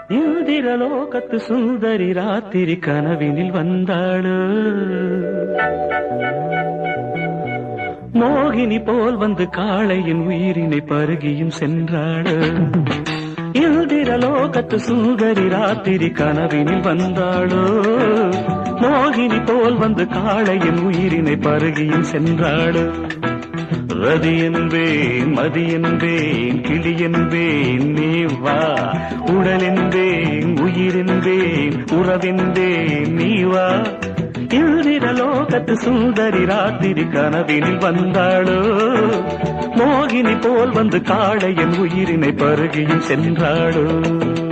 இந்திரலோகத்து சுந்தரி ராத்திரி கனவினில் வந்தாளு. மோகினி போல் வந்து காளையின் உயிரினை பருகியும் சென்றாளு. இந்திரலோகத்து சுந்தரி ராத்திரி கனவினில் வந்தாளோ. மோகினி போல் வந்து காளையின் உயிரினை பருகியும் சென்றாளு. ரதி என்பேன் மதி என்பேன் கிளி என்பேன் நீ வா. உடல் என்பேன் உயிர் என்பேன் உறவென்பேன் நீ வா. இந்திரலோகத்து சுந்தரி ராத்திரி கனவினில் வந்தாளோ. மோகினி போல் வந்து காளையன் உயிரினை பருகியும் சென்றாளோ.